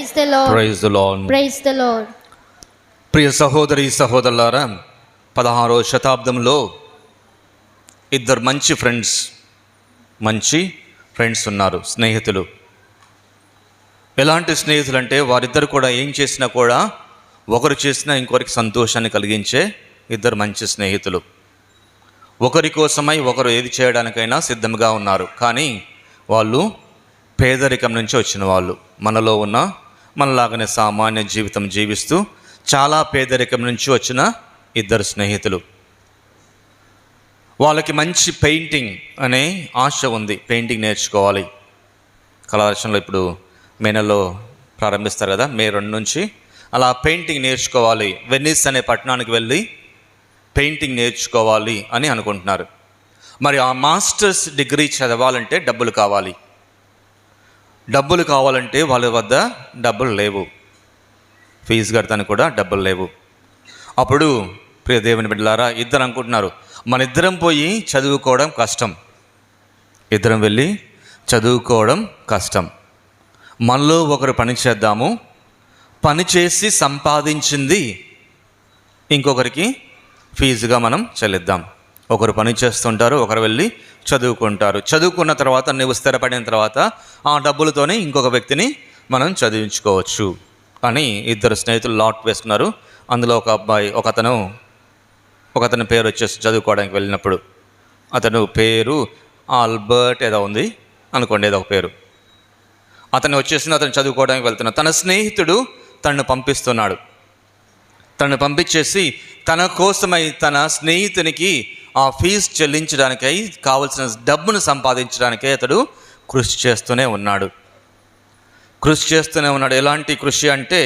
Praise the lord. Praise the lord. Praise the lord. ప్రియ సహోదరి సహోదరులారా, 16వ శతాబ్దంలో ఇద్దరు మంచి ఫ్రెండ్స్ ఉన్నారు, స్నేహితులు. ఎలాంటి స్నేహితులు అంటే వారిద్దరు కూడా ఏం చేసినా కూడా ఒకరు చేసినా ఇంకొకరికి సంతోషాన్ని కలిగించే ఇద్దరు మంచి స్నేహితులు. ఒకరి కోసమై ఒకరు ఏది చేయడానికైనా సిద్ధంగా ఉన్నారు. కానీ వాళ్ళు పేదరికం నుంచి వచ్చిన వాళ్ళు, మనలాగానే సామాన్య జీవితం జీవిస్తూ చాలా పేదరికం నుంచి వచ్చిన ఇద్దరు స్నేహితులు. వాళ్ళకి మంచి పెయింటింగ్ అనే ఆశ ఉంది, పెయింటింగ్ నేర్చుకోవాలి. కళాశాలలో ఇప్పుడు మే నెలలో ప్రారంభిస్తారు కదా, మే 2 నుంచి అలా పెయింటింగ్ నేర్చుకోవాలి, వెనిస్ అనే పట్టణానికి వెళ్ళి పెయింటింగ్ నేర్చుకోవాలి అని అనుకుంటున్నారు. మరి ఆ మాస్టర్స్ డిగ్రీ చదవాలంటే డబ్బులు కావాలంటే వాళ్ళ వద్ద డబ్బులు లేవు, ఫీజు కడతానికి కూడా డబ్బులు లేవు. అప్పుడు ప్రియ దేవుని బిడ్డలారా, ఇద్దరు అనుకుంటున్నారు, మన ఇద్దరం పోయి చదువుకోవడం కష్టం, ఇద్దరం వెళ్ళి చదువుకోవడం కష్టం, మనలో ఒకరు పని చేద్దాము, పని చేసి సంపాదించింది ఇంకొకరికి ఫీజుగా మనం చెల్లిద్దాం. ఒకరు పని చేస్తుంటారు, ఒకరు వెళ్ళి చదువుకుంటారు. చదువుకున్న తర్వాత నువ్వు స్థిరపడిన తర్వాత ఆ డబ్బులతోనే ఇంకొక వ్యక్తిని మనం చదివించుకోవచ్చు అని ఇద్దరు స్నేహితులు లాట్ వేస్తున్నారు. అందులో ఒక అబ్బాయి, ఒకతని పేరు వచ్చేసి చదువుకోవడానికి వెళ్ళినప్పుడు, అతను పేరు ఆల్బర్ట్ ఏదో ఉంది అనుకోండి, ఏదో ఒక పేరు. అతను చదువుకోవడానికి వెళ్తున్నాడు. తన స్నేహితుడు తనను పంపించేసి తన కోసమై తన స్నేహితునికి ఆ ఫీజు చెల్లించడానికై కావలసిన డబ్బును సంపాదించడానికై అతడు కృషి చేస్తూనే ఉన్నాడు. ఎలాంటి కృషి అంటే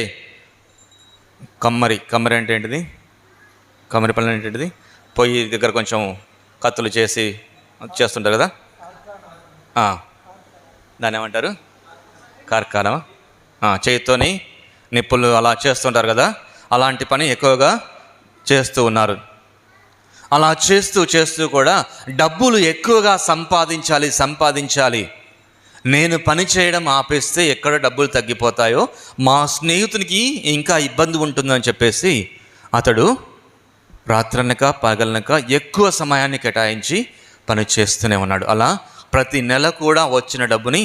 కమ్మరి అంటే ఏంటిది, కమ్మరి పనులు ఏంటిది, పొయ్యి దగ్గర కొంచెం కత్తులు చేస్తుంటారు కదా, దాన్ని ఏమంటారు, కార్ఖానా, చేతితోని నిప్పులు అలా చేస్తుంటారు కదా, అలాంటి పని ఎక్కువగా చేస్తూ ఉన్నారు. అలా చేస్తూ కూడా డబ్బులు ఎక్కువగా సంపాదించాలి, నేను పని చేయడం ఆపేస్తే ఎక్కడ డబ్బులు తగ్గిపోతాయో, మా స్నేహితునికి ఇంకా ఇబ్బంది ఉంటుందని చెప్పేసి అతడు రాత్రనక పగలనక ఎక్కువ సమయాన్ని కేటాయించి పని చేస్తూనే ఉన్నాడు. అలా ప్రతి నెల కూడా వచ్చిన డబ్బుని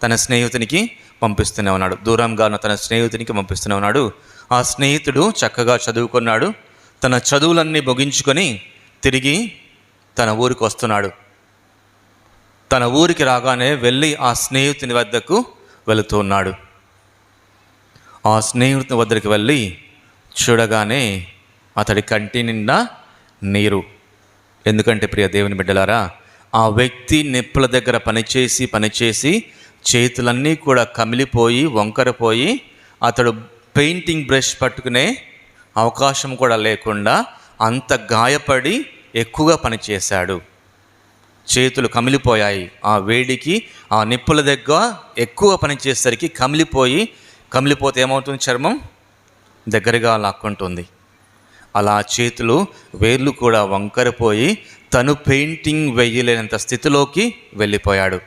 తన స్నేహితునికి పంపిస్తూనే ఉన్నాడు, దూరంగా ఉన్న తన స్నేహితునికి పంపిస్తూనే ఉన్నాడు. ఆ స్నేహితుడు చక్కగా చదువుకున్నాడు, తన చదువులన్నీ ముగించుకొని తిరిగి తన ఊరికి వస్తున్నాడు. తన ఊరికి రాగానే వెళ్ళి ఆ స్నేహితుని వద్దకు వెళుతూ ఉన్నాడు. ఆ స్నేహితుని వద్దకు వెళ్ళి చూడగానే అతడి కంటి నిండా నీరు. ఎందుకంటే ప్రియ దేవుని బిడ్డలారా, ఆ వ్యక్తి నిప్పుల దగ్గర పనిచేసి చేతులన్నీ కూడా కమిలిపోయి వంకరపోయి అతడు పెయింటింగ్ బ్రష్ పట్టుకునే అవకాశం కూడా లేకుండా అంత గాయపడి ఎక్కువగా పనిచేశాడు. చేతులు కమిలిపోయాయి, ఆ వేడికి ఆ నిప్పుల దగ్గర ఎక్కువ పనిచేసేసరికి కమిలిపోతే ఏమవుతుంది, చర్మం దగ్గరగా లాక్కుంటుంది. అలా చేతులు వేర్లు కూడా వంకరపోయి తను పెయింటింగ్ వేయలేనంత స్థితిలోకి వెళ్ళిపోయాడు.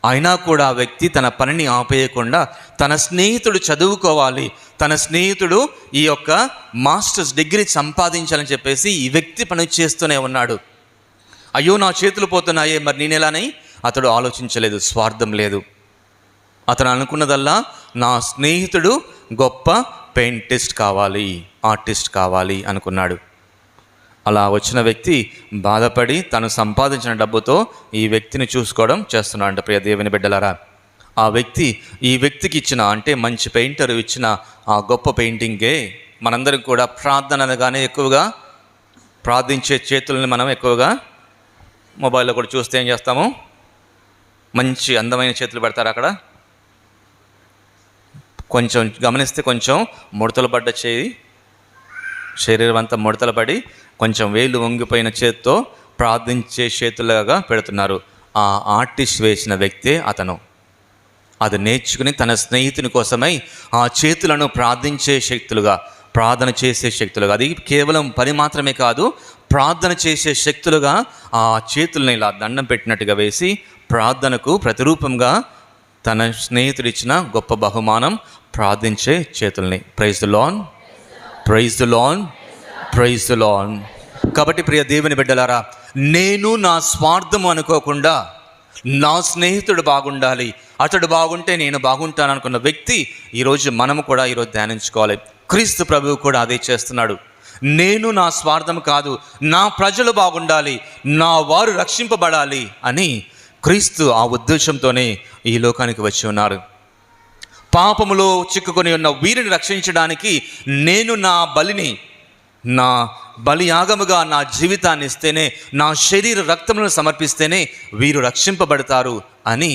అయినా కూడా ఆ వ్యక్తి తన పనిని ఆపేయకుండా తన స్నేహితుడు చదువుకోవాలి, తన స్నేహితుడు ఈ యొక్క మాస్టర్స్ డిగ్రీ సంపాదించాలని చెప్పేసి ఈ వ్యక్తి పని చేస్తూనే ఉన్నాడు. అయ్యో నా చేతులు పోతున్నాయే, మరి నేనెలానై అతడు ఆలోచించలేదు, స్వార్థం లేదు. అతను అనుకున్నదల్లా నా స్నేహితుడు గొప్ప ఆర్టిస్ట్ కావాలి అనుకున్నాడు. అలా వచ్చిన వ్యక్తి బాధపడి తను సంపాదించిన డబ్బుతో ఈ వ్యక్తిని చూసుకోవడం చేస్తున్నాడు. ప్రియ దేవుని బిడ్డలారా, ఈ వ్యక్తికి ఇచ్చిన, అంటే మంచి పెయింటర్ ఇచ్చిన ఆ గొప్ప పెయింటింగే మనందరికి కూడా ప్రార్థన అనగానే ఎక్కువగా ప్రార్థించే చేతులని మనం ఎక్కువగా మొబైల్లో కూడా చూస్తే ఏం చేస్తాము, మంచి అందమైన చేతులు పెడతారు. అక్కడ కొంచెం గమనిస్తే కొంచెం ముడతలు పడ్డ శరీరం అంతా ముడతలు పడి కొంచెం వేలు వంగిపోయిన చేతితో ప్రార్థించే చేతులుగా పెడుతున్నారు. ఆ ఆర్టిస్ట్ వేసిన వ్యక్తే అతను. అది నేర్చుకుని తన స్నేహితుని కోసమై ఆ చేతులను ప్రార్థన చేసే శక్తులుగా, అది కేవలం పని మాత్రమే కాదు, ప్రార్థన చేసే శక్తులుగా ఆ చేతుల్ని ఇలా దండం పెట్టినట్టుగా వేసి ప్రార్థనకు ప్రతిరూపంగా తన స్నేహితుడు ఇచ్చిన గొప్ప బహుమానం ప్రార్థించే చేతుల్ని. Praise the lord, praise the lord, praise the lord. కాబట్టి ప్రియ దేవుని బిడ్డలారా, నేను నా స్వార్థం అనుకోకుండా నా స్నేహితుడు బాగుండాలి, అతడు బాగుంటే నేను బాగుంటాను అనుకున్న వ్యక్తి ఈరోజు మనము కూడా ఈరోజు ధ్యానించుకోవాలి. క్రీస్తు ప్రభువు కూడా అదే చేస్తున్నాడు. నేను నా స్వార్థం కాదు, నా ప్రజలు బాగుండాలి, నా వారు రక్షింపబడాలి అని క్రీస్తు ఆ ఉద్దేశంతోనే ఈ లోకానికి వచ్చి ఉన్నారు. పాపములో చిక్కుకొని ఉన్న వీరిని రక్షించడానికి నేను నా బలిని, నా బలియాగముగా నా జీవితాన్ని ఇస్తేనే, నా శరీర రక్తములను సమర్పిస్తేనే వీరు రక్షింపబడతారు అని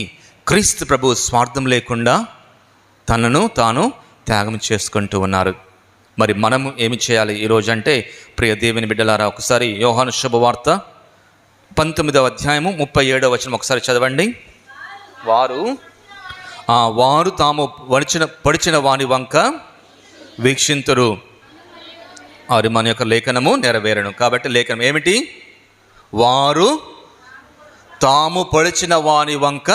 క్రీస్తు ప్రభు స్వార్థం లేకుండా తనను తాను త్యాగం చేసుకుంటూ ఉన్నారు. మరి మనము ఏమి చేయాలి ఈరోజు అంటే, ప్రియ దేవుని బిడ్డలారా, ఒకసారి యోహాను శుభవార్త 19వ అధ్యాయము 37వ వచనం ఒకసారి చదవండి. వారు తాము పడిచిన వాని వంక వీక్షింతురు, అది మన యొక్క లేఖనము నెరవేరను. కాబట్టి లేఖనం ఏమిటి? వారు తాము పొడిచిన వాని వంక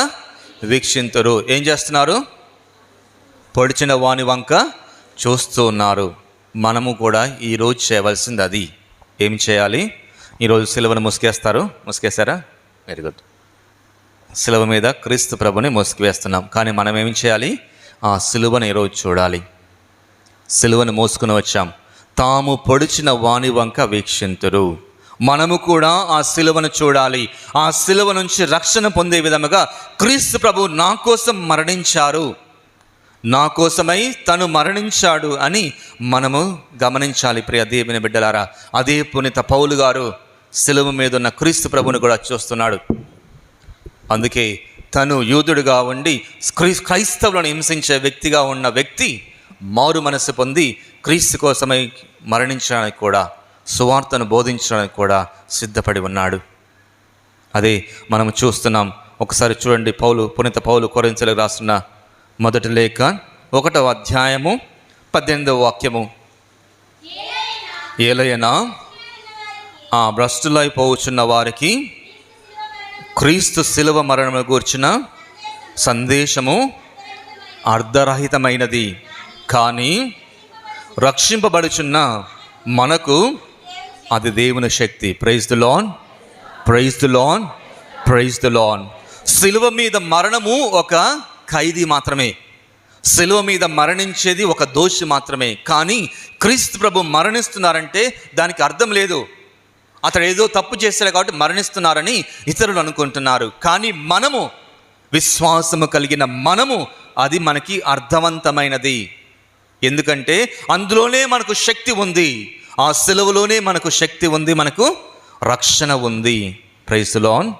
వీక్షింతురు. ఏం చేస్తున్నారు? పొడిచిన వాని వంక చూస్తూ ఉన్నారు. మనము కూడా ఈరోజు చేయవలసింది అది. ఏం చేయాలి? ఈరోజు సిలువను ముసుకేస్తారా? Very good. సిలువ మీద క్రీస్తు ప్రభుని మోసుకువేస్తున్నాం. కానీ మనం ఏం చేయాలి? ఆ సిలువను ఈరోజు చూడాలి. సిలువను మోసుకుని వచ్చాం. తాము పొడిచిన వాని వంక వీక్షింతురు. మనము కూడా ఆ సిలువను చూడాలి. ఆ సిలువ నుంచి రక్షణ పొందే విధముగా క్రీస్తు ప్రభు నా కోసం మరణించారు, నా కోసమై తను మరణించాడు అని మనము గమనించాలి. ప్రియ దేవుని బిడ్డలారా, అదే పునీత పౌలు గారు సిలువ మీద ఉన్న క్రీస్తు ప్రభుని కూడా చూస్తున్నాడు. అందుకే తను యూదుడుగా ఉండి క్రైస్తవులను హింసించే వ్యక్తిగా ఉన్న వ్యక్తి మారు మనసు పొంది క్రీస్తు కోసమై మరణించడానికి కూడా, సువార్తను బోధించడానికి కూడా సిద్ధపడి ఉన్నాడు. అదే మనం చూస్తున్నాం. ఒకసారి చూడండి, పునీత పౌలు కొరింథీయులకు రాస్తున్న మొదటి లేఖ 1వ అధ్యాయము 18వ వాక్యము. ఏలయనా భ్రష్టులైపోవచ్చున్న వారికి క్రీస్తు శిలువ మరణము గూర్చిన సందేశము అర్ధరహితమైనది, కానీ రక్షింపబడుచున్న మనకు అది దేవుని శక్తి. Praise the lord, praise the lord, praise the lord. శిలువ మీద మరణము ఒక ఖైదీ మాత్రమే, శిలువ మీద మరణించేది ఒక దోషి మాత్రమే. కానీ క్రీస్తు ప్రభు మరణిస్తున్నారంటే దానికి అర్థం లేదు, అతడు ఏదో తప్పు చేశాడు కాబట్టి మరణిస్తున్నారని ఇతరులు అనుకుంటున్నారు. కానీ మనము, విశ్వాసము కలిగిన మనము, అది మనకి అర్థవంతమైనది. ఎందుకంటే అందులోనే మనకు శక్తి ఉంది, ఆ సిలువలోనే మనకు శక్తి ఉంది, మనకు రక్షణ ఉంది. Praise the lord,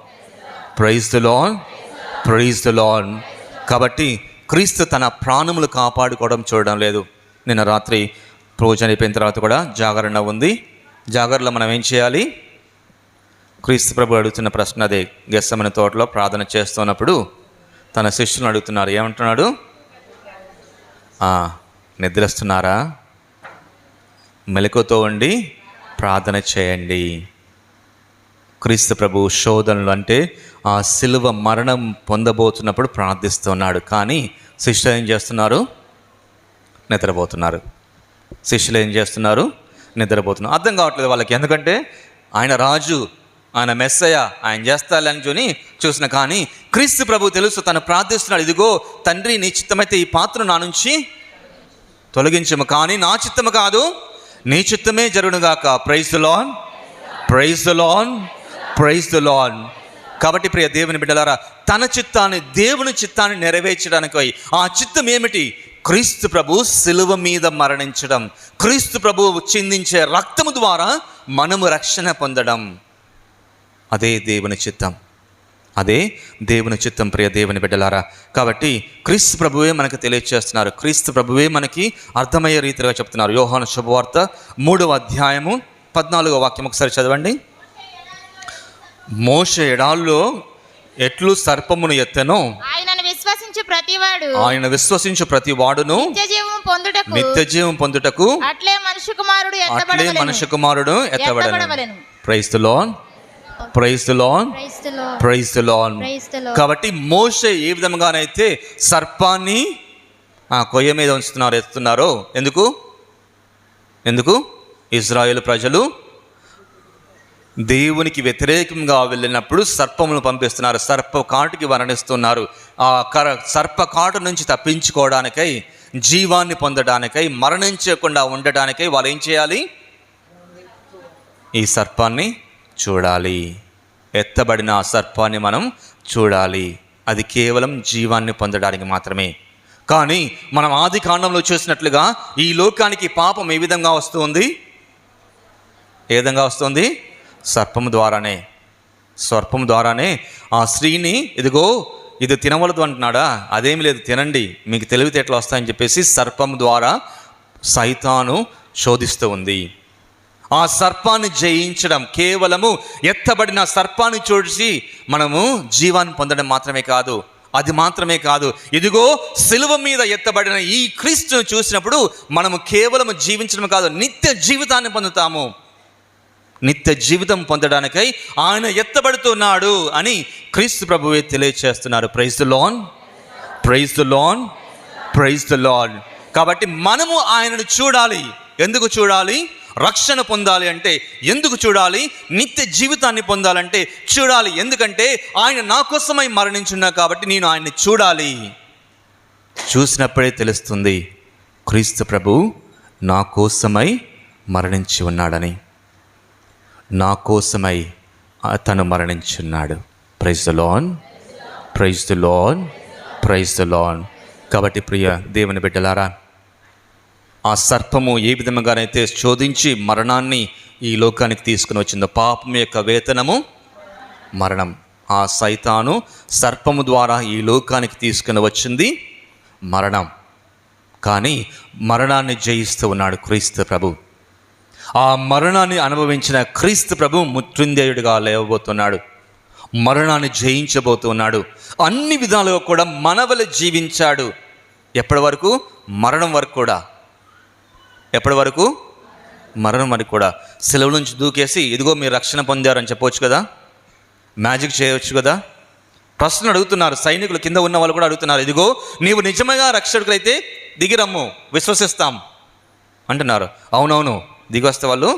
praise the lord, praise the lord. కాబట్టి క్రీస్తు తన ప్రాణములు కాపాడుకోవడం చూడడం లేదు. నిన్న రాత్రి పూజ అయిపోయిన తర్వాత కూడా జాగరణ ఉంది. జాగరణలో మనం ఏం చేయాలి? క్రీస్తు ప్రభు అడుగుతున్న ప్రశ్న అదే. గెత్సేమనే తోటలో ప్రార్థన చేస్తున్నప్పుడు తన శిష్యులను అడుగుతున్నారు. ఏమంటున్నాడు? నిద్రిస్తున్నారా? మెలకువతో ఉండి ప్రార్థన చేయండి. క్రీస్తు ప్రభు శోధనలు అంటే ఆ సిలువ మరణం పొందబోతున్నప్పుడు ప్రార్థిస్తున్నాడు. కానీ శిష్యులు ఏం చేస్తున్నారు? నిద్రపోతున్నారు. శిష్యులు ఏం చేస్తున్నారు? నిద్రపోతున్నారు. అర్థం కావట్లేదు వాళ్ళకి. ఎందుకంటే ఆయన రాజు, ఆయన మెస్సయ్య, ఆయన చేస్తాలని చూసిన. కానీ క్రీస్తు ప్రభు తెలుసు, తను ప్రార్థిస్తున్నాడు. ఇదిగో తండ్రి, నీ చిత్తమైతే ఈ పాత్ర నా నుంచి తొలగించము, కానీ నా చిత్తము కాదు, నీ చిత్తమే జరుగునుగాక. Praise the lord, praise the lord, praise the lord. కాబట్టి ప్రియ దేవుని బిడ్డలారా, తన చిత్తాన్ని, దేవుని చిత్తాన్ని నెరవేర్చడానికి ఆ చిత్తం ఏమిటి? క్రీస్తు ప్రభు సిలువ మీద మరణించడం, క్రీస్తు ప్రభు చిందించే రక్తము ద్వారా మనము రక్షణ పొందడం. అదే దేవుని చిత్తం, అదే దేవుని చిత్తం ప్రియ దేవుని బిడ్డలారా. కాబట్టి క్రీస్తు ప్రభువే మనకు తెలియజేస్తున్నారు, క్రీస్తు ప్రభువే మనకి అర్థమయ్యే రీతిగా చెప్తున్నారు. యోహాను శుభవార్త 3వ అధ్యాయము 14వ వాక్యం ఒకసారి చదవండి. మోషే ఎడాల్లో ఎట్లు సర్పమును ఎత్తెనో ఆయన విశ్వసించు ప్రతి వాడును నిత్య జీవం పొందుటకు అట్లే మనుష్య కుమారుడు ఎత్తబడవలెను. Praise the lord. Praise the lord, praise the lord. కాబట్టి మోషే ఏ విధంగానైతే సర్పాన్ని కొయ్య మీద ఎత్తున్నారో ఎందుకు ఇజ్రాయేల్ ప్రజలు దేవునికి వ్యతిరేకంగా వెళ్ళినప్పుడు సర్పమును పంపిస్తున్నారు, సర్ప కాటుకి వర్ణిస్తున్నారు. ఆ సర్ప కాటు నుంచి తప్పించుకోవడానికై, జీవాన్ని పొందడానికై, మరణించకుండా ఉండడానికై వాళ్ళు ఏం చేయాలి? ఈ సర్పాన్ని చూడాలి. ఎత్తబడిన ఆ సర్పాన్ని మనం చూడాలి. అది కేవలం జీవాన్ని పొందడానికి మాత్రమే. కానీ మనం ఆది కాండంలో చూసినట్లుగా ఈ లోకానికి పాపం ఏ విధంగా వస్తుంది? ఏ విధంగా వస్తుంది? సర్పము ద్వారానే ఆ స్త్రీని ఇదిగో ఇది తినవలదు అంటున్నాడా? అదేమి లేదు, తినండి, మీకు తెలివితేటలు వస్తాయని చెప్పేసి సర్పము ద్వారా సైతాను శోధిస్తూ ఉంది. ఆ సర్పాన్ని జయించడం కేవలము ఎత్తబడిన సర్పాన్ని చూసి మనము జీవాన్ని పొందడం మాత్రమే కాదు, అది మాత్రమే కాదు, ఇదిగో సిలువ మీద ఎత్తబడిన ఈ క్రీస్తును చూసినప్పుడు మనము కేవలం జీవించడం కాదు, నిత్య జీవితాన్ని పొందుతాము. నిత్య జీవితం పొందడానికై ఆయన ఎత్తబడుతున్నాడు అని క్రీస్తు ప్రభువే తెలియచేస్తున్నారు. Praise the lord, praise the lord, praise the lord. కాబట్టి మనము ఆయనను చూడాలి. ఎందుకు చూడాలి? రక్షణ పొందాలి అంటే ఎందుకు చూడాలి? నిత్య జీవితాన్ని పొందాలంటే చూడాలి. ఎందుకంటే ఆయన నా కోసమై మరణించున్నా కాబట్టి నేను ఆయన్ని చూడాలి. చూసినప్పుడే తెలుస్తుంది క్రీస్తు ప్రభు నా కోసమై మరణించి ఉన్నాడని, నా కోసమై తను మరణించున్నాడు. Praise the lord, praise the lord, praise the lord. కాబట్టి ప్రియ దేవుని బిడ్డలారా, ఆ సర్పము ఏ విధంగానైతే శోధించి మరణాన్ని ఈ లోకానికి తీసుకుని వచ్చిందో, పాపం యొక్క వేతనము మరణం. ఆ సైతాను సర్పము ద్వారా ఈ లోకానికి తీసుకుని వచ్చింది మరణం. కానీ మరణాన్ని జయిస్తూ ఉన్నాడు క్రీస్తు ప్రభు. ఆ మరణాన్ని అనుభవించిన క్రీస్తు ప్రభు మృత్యుంజయుడిగా లేవబోతున్నాడు, మరణాన్ని జయించబోతున్నాడు. అన్ని విధాలుగా కూడా మనవలె జీవించాడు. ఎప్పటి వరకు? మరణం వరకు కూడా. ఎప్పటి వరకు? మరణం వరకు కూడా. సెలవు నుంచి దూకేసి ఇదిగో మీరు రక్షణ పొందారని చెప్పవచ్చు కదా, మ్యాజిక్ చేయవచ్చు కదా. ప్రశ్నలు అడుగుతున్నారు సైనికులు, కింద ఉన్న వాళ్ళు కూడా అడుగుతున్నారు, ఇదిగో నీవు నిజంగా రక్షకులైతే దిగిరమ్ము, విశ్వసిస్తాం అంటున్నారు. అవునవును, దిగి వస్తే వాళ్ళు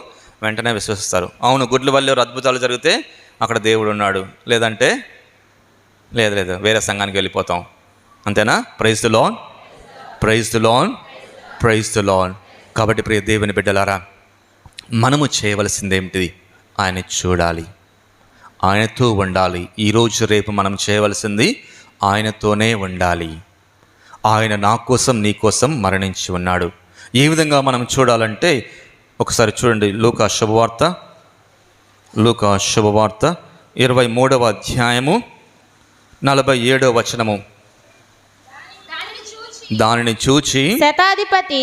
వెంటనే విశ్వసిస్తారు. అవును, గుడ్ల వల్ల అద్భుతాలు జరిగితే అక్కడ దేవుడు ఉన్నాడు, లేదంటే లేదు వేరే సంఘానికి వెళ్ళిపోతాం. అంతేనా? Praise the lord, praise the lord, praise the lord. కాబట్టి ప్రియ దేవుని బిడ్డలారా, మనము చేయవలసింది ఏమిటిది? ఆయన చూడాలి, ఆయనతో ఉండాలి. ఈరోజు రేపు మనం చేయవలసింది ఆయనతోనే ఉండాలి. ఆయన నా కోసం నీ కోసం మరణించి ఉన్నాడు. ఏ విధంగా మనం చూడాలంటే ఒకసారి చూడండి, లూకా శుభవార్త 23వ అధ్యాయము 47వ వచనము. దానిని చూచి శతాధిపతి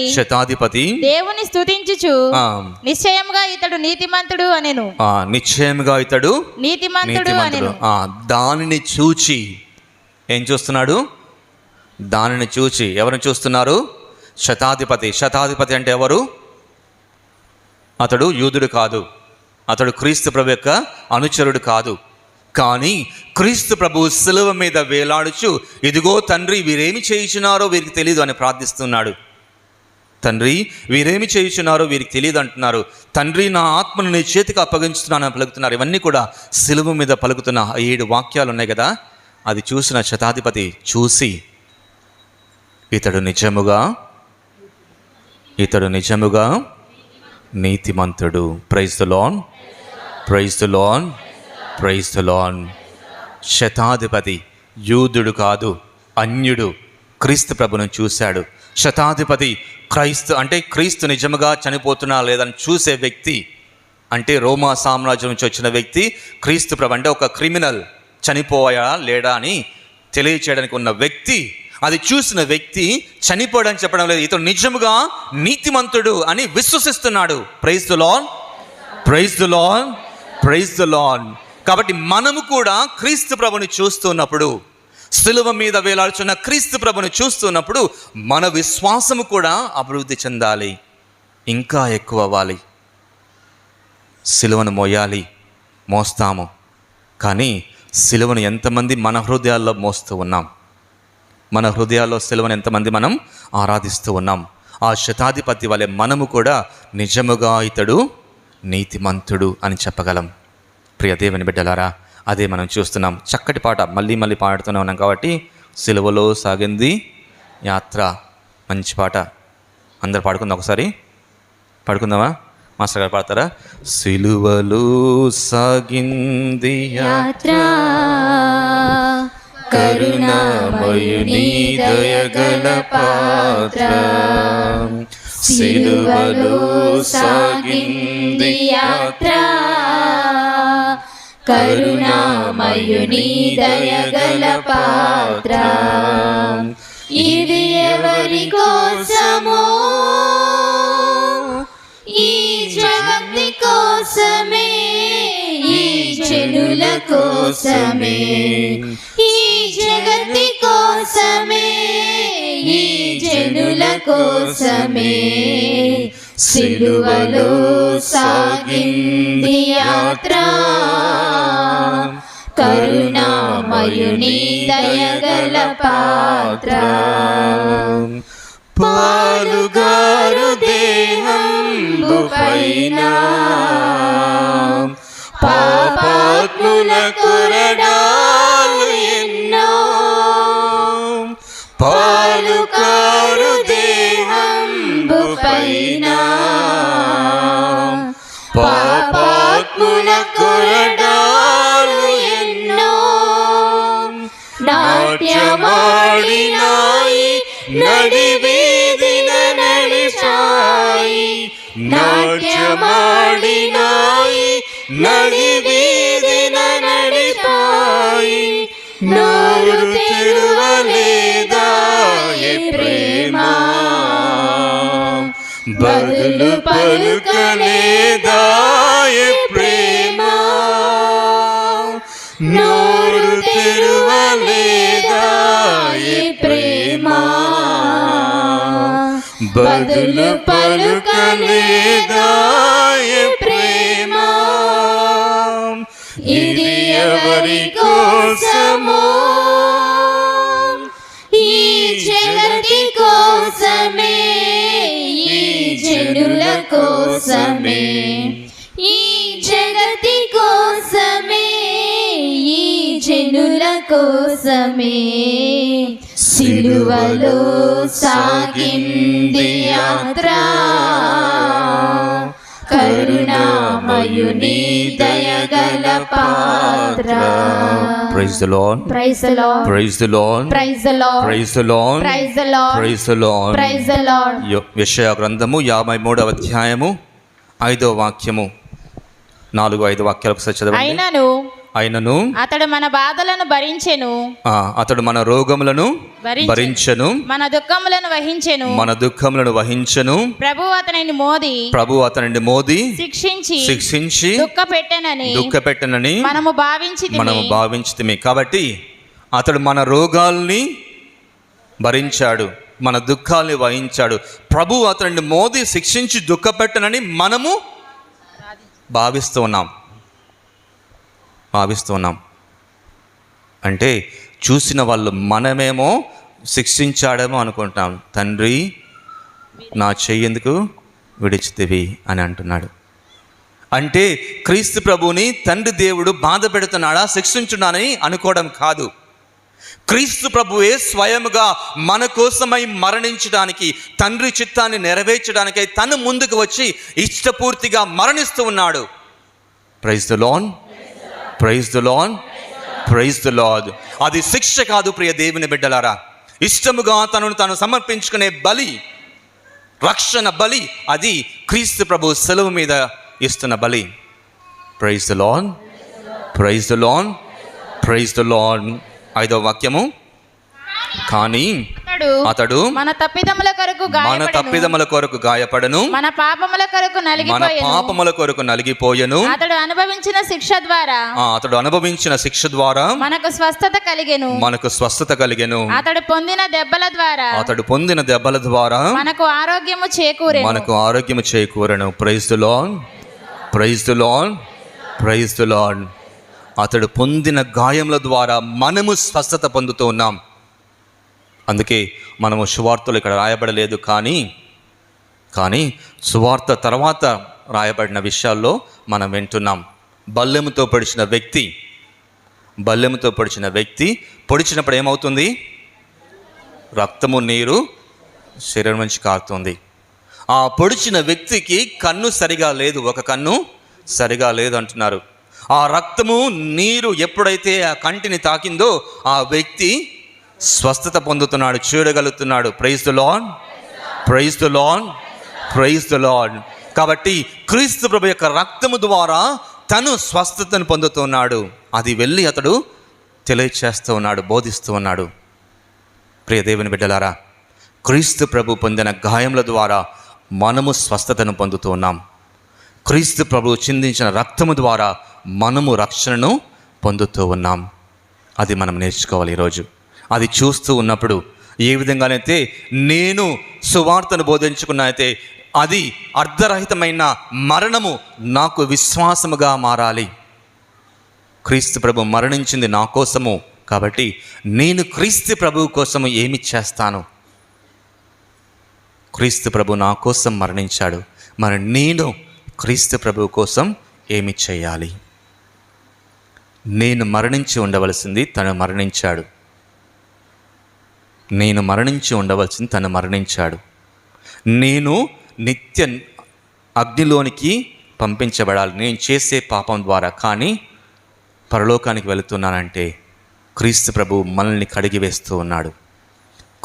దేవుని స్తుతించుచు నిశ్చయముగా ఇతడు నీతిమంతుడు అనెను. నిశ్చయముగా ఇతడు నీతిమంతుడు అనెను. దానిని చూచి ఏం చూస్తున్నాడు? దానిని చూచి ఎవరిని చూస్తున్నారు? శతాధిపతి. శతాధిపతి అంటే ఎవరు? అతడు యూదుడు కాదు, అతడు క్రీస్తు ప్రభు యొక్క అనుచరుడు కాదు. కానీ క్రీస్తు ప్రభు శిలువ మీద వేలాడుచు ఇదిగో తండ్రి వీరేమి చేయుచున్నారో వీరికి తెలియదు అని ప్రార్థిస్తున్నాడు. తండ్రి వీరేమి చేయుచున్నారో వీరికి తెలియదు అంటున్నారు. తండ్రి నా ఆత్మను నీ చేతికి అప్పగించుతున్నానని పలుకుతున్నారు. ఇవన్నీ కూడా శిలువ మీద పలుకుతున్న 7 వాక్యాలు ఉన్నాయి కదా. అది చూసిన శతాధిపతి చూసి ఇతడు నిజముగా నీతిమంతుడు. Praise the lord, praise the lord, praise the Lord. శతాధిపతి యూదుడు కాదు, అన్యుడు క్రీస్తు ప్రభును చూశాడు. శతాధిపతి క్రీస్తు నిజముగా చనిపోతున్నా లేదని చూసే వ్యక్తి. అంటే రోమా సామ్రాజ్యం నుంచి వచ్చిన వ్యక్తి. క్రీస్తు ప్రభు అంటే ఒక క్రిమినల్, చనిపోయా లేడా అని తెలియచేయడానికి ఉన్న వ్యక్తి. అది చూసిన వ్యక్తి చనిపోవడానికి చెప్పడం లేదు, ఇతడు నిజముగా నీతిమంతుడు అని విశ్వసిస్తున్నాడు. Praise the lord, praise the lord, praise the lord. కాబట్టి మనము కూడా క్రీస్తు ప్రభుని చూస్తున్నప్పుడు, శిలువ మీద వేలాడుచున్న క్రీస్తు ప్రభుని చూస్తున్నప్పుడు మన విశ్వాసము కూడా అభివృద్ధి చెందాలి, ఇంకా ఎక్కువ అవ్వాలి. శిలువను మోయాలి, మోస్తాము. కానీ సిలువను ఎంతమంది మన హృదయాల్లో మోస్తూ ఉన్నాం? మన హృదయాల్లో సిలువను ఎంతమంది మనం ఆరాధిస్తూ ఉన్నాం? ఆ శతాధిపతి వలె మనము కూడా నిజముగా ఇతడు నీతిమంతుడు అని చెప్పగలం. ప్రియ దేవుని బిడ్డలారా, అదే మనం చూస్తున్నాం. చక్కటి పాట మళ్ళీ మళ్ళీ పాడుతూనే ఉన్నాం కాబట్టి, సిలువలో సాగింది యాత్ర, మంచి పాట. అందరు పాడుకుందాం, ఒకసారి పాడుకుందామా? మాస్టర్ గారు పాడతారా? సిలువలో సాగింది యాత్ర, కరుణామయుని దయగల పాత్ర. సిలువలో సాగింది యాత్ర, కరుణామయుని దయగల పాత్ర. ఇది ఎవరి కోసమో? ఈ జగతి కోసమే, ఈ జనుల కోసమే, ఈ జగతి కోసమే, ఈ జనుల కోసమే. సిలువలో సాగింది యాత్ర, కరుణామయుని దయగల పాత్ర. పాలుగారు దేహంబు పైన పాపాత్ముల కొరడాలు ఎన్నో. పాలుగారు దేహంబు పైన పాపాత్ముల కొరడాలు ఎన్నో. నాట్యమాడినాయి, నడివీధిన నడిచాయి. నాట్యమాడినాయి, నడివీధిన నడిపాయి. నోరు తెరువలేదా ఏ ప్రేమ, బదులు పలుకలేదా ఏ ప్రేమ. నోరు తెరువలేదా ఏ ప్రేమ, బదులు పలుకలేదా ఏ ప్రేమ. ఇది ఎవరి కోసమో? ఈ జగతి కోసమే, ఈ జనుల కోసమే, ఈ జగతి కోసమే, ఈ జనుల కోసమే. సిలువలో సాగింది యాత్ర, కరుణామయుని దయగల పాత్ర. Praise the Lord. Praise the Lord. Praise the Lord. Praise the Lord. Praise the Lord. Praise the Lord. Praise the Lord. Praise the Lord. యెషయా గ్రంథము 53వ అధ్యాయము 5వ వాక్యము, 4-5 వాక్యాలకు చదవండి. అయినను అతడు మన బాధలను భరించెను, అతడు మన రోగములను భరించెను, మన దుఃఖములను వహించెను, మన దుఃఖములను వహించెను. ప్రభువు అతనిని మోది శిక్షించి దుఃఖపెట్టెనని మనము భావించితిమి. కాబట్టి అతడు మన రోగాల్ని భరించాడు, మన దుఃఖాల్ని వహించాడు. ప్రభువు అతనిని మోది శిక్షించి దుఃఖపెట్టనని మనము భావిస్తూ ఉన్నాం. అంటే చూసిన వాళ్ళు మనమేమో శిక్షించాడేమో అనుకుంటాం. తండ్రి నా చెయ్యేందుకు విడిచితివి అని అంటున్నాడు. అంటే క్రీస్తు ప్రభువుని తండ్రి దేవుడు బాధ పెడుతున్నాడా, శిక్షించున్నానని అనుకోవడం కాదు. క్రీస్తు ప్రభువే స్వయముగా మన కోసమై మరణించడానికి, తండ్రి చిత్తాన్ని నెరవేర్చడానికై తను ముందుకు వచ్చి ఇష్టపూర్తిగా మరణిస్తూ ఉన్నాడు. Praise the lord, praise the lord, praise the Lord. అది శిక్ష కాదు ప్రియ దేవుని బిడ్డలారా. ఇష్టముగా తనను తాను సమర్పించుకునే బలి, రక్షణ బలి, అది క్రీస్తు ప్రభు సెలవు మీద ఇస్తున్న బలి. Praise the lord, praise the lord, praise the Lord. 5వ వాక్యము, కానీ అతడు మన తప్పిదముల కొరకు గాయపడను, మన పాపముల కొరకు నలిగిపోయెను. అతడు అనుభవించిన శిక్ష ద్వారా మనకు స్వస్థత కలిగెను. అతడు పొందిన దెబ్బల ద్వారా మనకు ఆరోగ్యము చేకూరెను. Praise the lord, praise the lord, praise the lord. అతడు పొందిన గాయముల ద్వారా మనము స్వస్థత పొందుతూ ఉన్నాం. అందుకే మనము సువార్తలు ఇక్కడ రాయబడలేదు, కానీ సువార్త తర్వాత రాయబడిన విషయాల్లో మనం వింటున్నాం. బల్లెముతో పొడిచిన వ్యక్తి పొడిచినప్పుడు ఏమవుతుంది? రక్తము నీరు శరీరం నుంచి కారుతుంది. ఆ పొడిచిన వ్యక్తికి కన్ను సరిగా లేదు, ఒక కన్ను సరిగా లేదు అంటున్నారు. ఆ రక్తము నీరు ఎప్పుడైతే ఆ కంటిని తాకిందో ఆ వ్యక్తి స్వస్థత పొందుతున్నాడు, చూడగలుగుతున్నాడు. Praise the lord, praise the lord, praise the lord. కాబట్టి క్రీస్తు ప్రభు యొక్క రక్తము ద్వారా తను స్వస్థతను పొందుతున్నాడు. అది వెళ్ళి అతడు తెలియచేస్తూ ఉన్నాడు, బోధిస్తూ ఉన్నాడు. ప్రియ దేవుని బిడ్డలారా, క్రీస్తు ప్రభు పొందిన గాయముల ద్వారా మనము స్వస్థతను పొందుతూ ఉన్నాం. క్రీస్తు ప్రభు చిందించిన రక్తము ద్వారా మనము రక్షణను పొందుతూ ఉన్నాం. అది మనం నేర్చుకోవాలి ఈరోజు. అది చూస్తూ ఉన్నప్పుడు ఏ విధంగానైతే నేను సువార్తను బోధించుకున్నా అయితే అది అర్ధరహితమైన మరణము నాకు విశ్వాసముగా మారాలి. క్రీస్తు ప్రభు మరణించింది నా కోసము, కాబట్టి నేను క్రీస్తు ప్రభు కోసము ఏమి చేస్తాను? క్రీస్తు ప్రభు నా కోసం మరణించాడు, మరి నేను క్రీస్తు ప్రభు కోసం ఏమి చేయాలి? నేను మరణించి ఉండవలసింది తను మరణించాడు. తను మరణించాడు. నేను నిత్య అగ్నిలోనికి పంపించబడాలి నేను చేసే పాపం ద్వారా. కానీ పరలోకానికి వెళుతున్నానంటే క్రీస్తు ప్రభు మనల్ని కడిగి వేస్తూ ఉన్నాడు.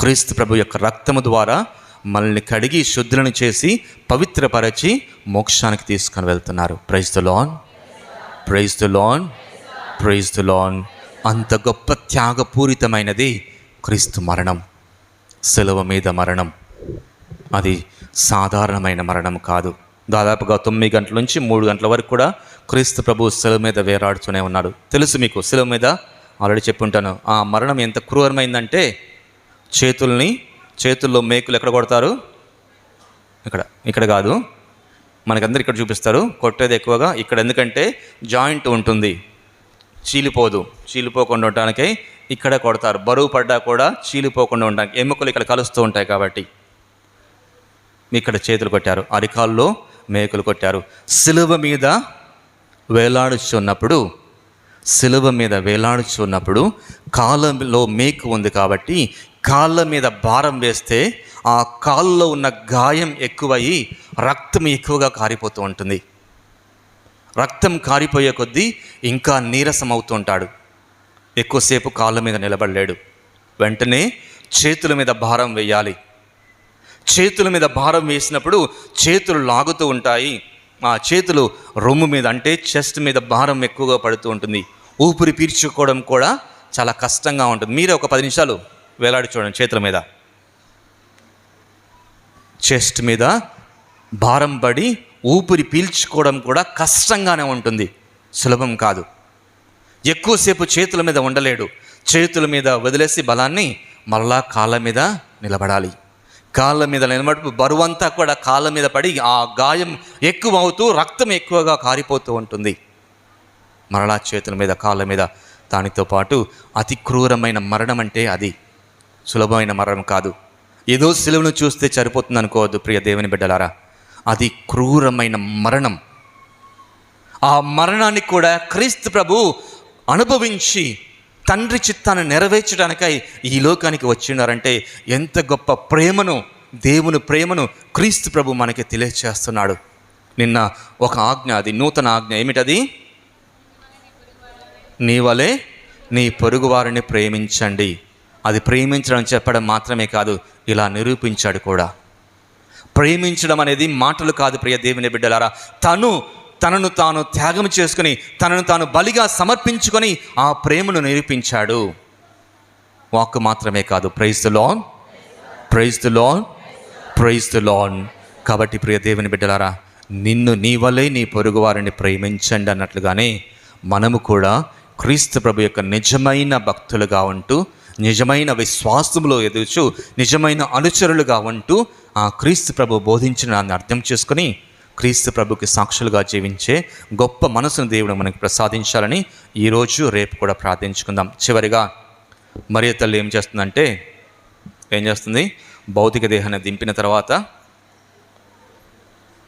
క్రీస్తు ప్రభు యొక్క రక్తము ద్వారా మనల్ని కడిగి శుద్ధులను చేసి పవిత్రపరచి మోక్షానికి తీసుకొని వెళ్తున్నారు. Praise the lord, praise the lord, praise the Lord. అంత గొప్ప త్యాగపూరితమైనది క్రీస్తు మరణం, శిలువ మీద మరణం. అది సాధారణమైన మరణం కాదు. దాదాపుగా 9 గంటల నుంచి 3 గంటల వరకు కూడా క్రీస్తు ప్రభు శిలువ మీద వేలాడుతూనే ఉన్నాడు. తెలుసు మీకు, శిలువ మీద ఆల్రెడీ చెప్పుంటాను. ఆ మరణం ఎంత క్రూరమైందంటే చేతుల్లో మేకులు ఎక్కడ కొడతారు? ఇక్కడ కాదు, మనకందరు ఇక్కడ చూపిస్తారు. కొట్టేది ఎక్కువగా ఇక్కడ, ఎందుకంటే జాయింట్ ఉంటుంది, చీలిపోకుండా ఉండటానికై ఇక్కడ కొడతారు. బరువు పడ్డా కూడా చీలిపోకుండా ఉండడానికి ఎముకలు ఇక్కడ కలుస్తూ ఉంటాయి కాబట్టి ఇక్కడ చేతులు కొట్టారు, అరికాల్లో మేకులు కొట్టారు. శిలువ మీద వేలాడుచున్నప్పుడు కాళ్ళలో మేకు ఉంది కాబట్టి కాళ్ళ మీద భారం వేస్తే ఆ కాళ్ళలో ఉన్న గాయం ఎక్కువయ్యి రక్తం ఎక్కువగా కారిపోతూ ఉంటుంది. రక్తం కారిపోయే కొద్దీ ఇంకా నీరసం అవుతూ ఉంటాడు. ఎక్కువసేపు కాళ్ళ మీద నిలబడలేడు. వెంటనే చేతుల మీద భారం వేయాలి. చేతుల మీద భారం వేసినప్పుడు చేతులు లాగుతూ ఉంటాయి. ఆ చేతులు రొమ్ము మీద, అంటే చెస్ట్ మీద భారం ఎక్కువగా పడుతూ ఉంటుంది. ఊపిరి పీల్చుకోవడం కూడా చాలా కష్టంగా ఉంటుంది. మీరే ఒక 10 నిమిషాలు వేలాడి చూడండి. చేతుల మీద, చెస్ట్ మీద భారం పడి ఊపిరి పీల్చుకోవడం కూడా కష్టంగానే ఉంటుంది, సులభం కాదు. ఎక్కువసేపు చేతుల మీద ఉండలేడు. చేతుల మీద వదిలేసి బలాన్ని మరలా కాళ్ళ మీద నిలబడాలి. కాళ్ళ మీద నిలబడి బరువంతా కూడా కాళ్ళ మీద పడి ఆ గాయం ఎక్కువ అవుతూ రక్తం ఎక్కువగా కారిపోతూ ఉంటుంది. మరలా చేతుల మీద, కాళ్ళ మీద. దానితో పాటు అతి క్రూరమైన మరణం అంటే అది సులభమైన మరణం కాదు. ఏదో సిలువను చూస్తే సరిపోతుంది అనుకోవద్దు ప్రియ దేవుని బిడ్డలారా. అది క్రూరమైన మరణం. ఆ మరణాన్ని కూడా క్రీస్తు ప్రభు అనుభవించి తండ్రి చిత్తాన్ని నెరవేర్చడానికై ఈ లోకానికి వచ్చినారంటే ఎంత గొప్ప ప్రేమను, దేవుని ప్రేమను క్రీస్తు ప్రభు మనకి తెలియచేస్తున్నాడు. నిన్న ఒక ఆజ్ఞ, అది నూతన ఆజ్ఞ. ఏమిటది? నీ వలే నీ పొరుగు వారిని ప్రేమించండి. అది ప్రేమించడం చెప్పడం మాత్రమే కాదు, ఇలా నిరూపించాడు కూడా. ప్రేమించడం అనేది మాటలు కాదు ప్రియ దేవుని బిడ్డలారా. తనను తాను త్యాగం చేసుకుని, తనను తాను బలిగా సమర్పించుకొని ఆ ప్రేమను నిరూపించాడు. వాక్కు మాత్రమే కాదు. Praise the lord, praise the lord, praise the lord. కాబట్టి ప్రియ దేవుని బిడ్డలారా, నిన్ను నీ వలే నీ పొరుగు వారిని ప్రేమించండి అన్నట్లుగానే మనము కూడా క్రీస్తు ప్రభు యొక్క నిజమైన భక్తులుగా ఉంటూ, నిజమైన విశ్వాసంలో ఎదుగుచు, నిజమైన అనుచరులుగా ఉంటూ ఆ క్రీస్తు ప్రభు బోధించిన దాన్ని అర్థం చేసుకుని క్రీస్తు ప్రభుకి సాక్షులుగా జీవించే గొప్ప మనసును దేవుడు మనకి ప్రసాదించాలని ఈరోజు రేపు కూడా ప్రార్థించుకుందాం. చివరిగా మరియ తల్లి ఏం చేస్తుంది? భౌతిక దేహాన్ని దింపిన తర్వాత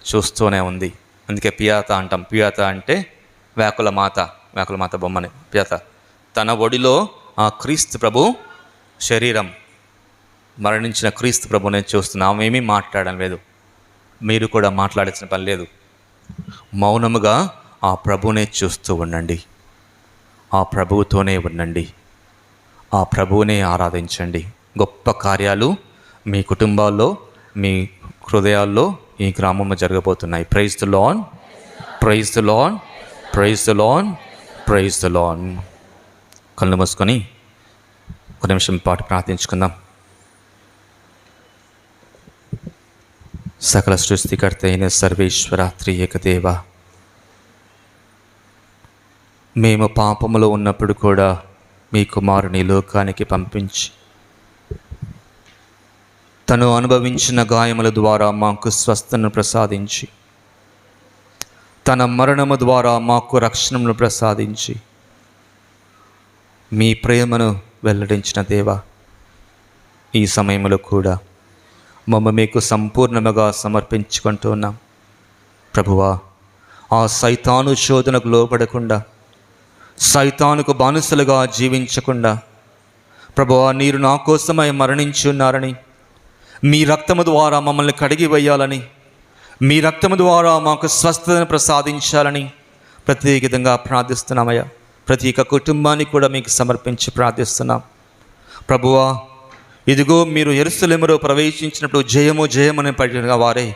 చూస్తూనే ఉంది. అందుకే పియాత అంటాం. పియాత అంటే వ్యాకుల మాత బొమ్మని పియాత. తన ఒడిలో ఆ క్రీస్తు ప్రభు శరీరం, మరణించిన క్రీస్తు ప్రభునే చూస్తున్నా. ఆమె ఏమీ మాట్లాడడం లేదు. మీరు కూడా మాట్లాడాల్సిన పని లేదు. మౌనముగా ఆ ప్రభువునే చూస్తూ ఉండండి. ఆ ప్రభువుతోనే ఉండండి. ఆ ప్రభువునే ఆరాధించండి. గొప్ప కార్యాలు మీ కుటుంబాల్లో, మీ హృదయాల్లో, ఈ గ్రామంలో జరగబోతున్నాయి. Praise the lord, praise the lord, praise the lord, praise the Lord. కళ్ళు మూసుకొని ఒక నిమిషం పాటు ప్రార్థించుకుందాం. సకల సృష్టికర్త అయిన సర్వేశ్వర త్రియేక దేవ, మేము పాపములో ఉన్నప్పుడు కూడా మీ కుమారుని లోకానికి పంపించి తను అనుభవించిన గాయముల ద్వారా మాకు స్వస్థను ప్రసాదించి, తన మరణము ద్వారా మాకు రక్షణను ప్రసాదించి, మీ ప్రేమను వెల్లడించిన దేవా, ఈ సమయంలో కూడా మీకు సంపూర్ణముగా సమర్పించుకుంటున్నాం. ప్రభువా, ఆ సైతాను శోధనకు లోపడకుండా, సైతానుకు బానిసలుగా జీవించకుండా, ప్రభువా, మీరు నా కోసమై మరణించి ఉన్నారని, మీ రక్తము ద్వారా మమ్మల్ని కడిగి వేయాలని, మీ రక్తము ద్వారా మాకు స్వస్థతను ప్రసాదించాలని ప్రత్యేకంగా ప్రార్థిస్తున్నామయ్యా. ప్రతి ఒక్క కుటుంబాన్ని కూడా మీకు సమర్పించి ప్రార్థిస్తున్నాం. ప్రభువా, ఇదిగో మీరు యెరూషలేములో ప్రవేశించినప్పుడు జయమని పడిన వారే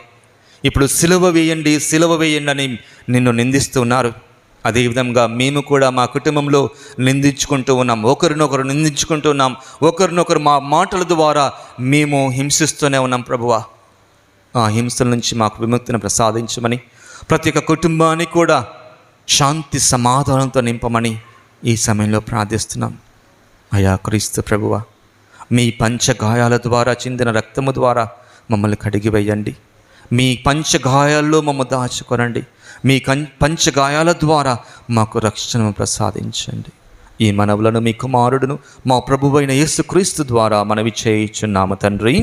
ఇప్పుడు సిలువ వేయండి అని నిన్ను నిందిస్తున్నారు. అదేవిధంగా మేము కూడా మా కుటుంబంలో నిందించుకుంటూ ఉన్నాం, ఒకరినొకరు నిందించుకుంటూ ఉన్నాం, ఒకరినొకరు మా మాటల ద్వారా మేము హింసిస్తూనే ఉన్నాం. ప్రభువా, ఆ హింసల నుంచి మాకు విముక్తిని ప్రసాదించమని, ప్రతి ఒక్క కుటుంబాన్ని కూడా శాంతి సమాధానంతో నింపమని ఈ సమయంలో ప్రార్థిస్తున్నాం. అయా క్రీస్తు ప్రభువా, మీ పంచగాయాల ద్వారా చిందిన రక్తము ద్వారా మమ్మల్ని కడిగి వేయండి. మీ పంచగాయాల్లో మమ్మల్ని దాచుకొనండి. మీ పంచగాయాల ద్వారా మాకు రక్షణను ప్రసాదించండి. ఈ మనవులను మీ కుమారుడును మా ప్రభువైన యేసుక్రీస్తు ద్వారా మనవి చేయుచున్నాము తండ్రి.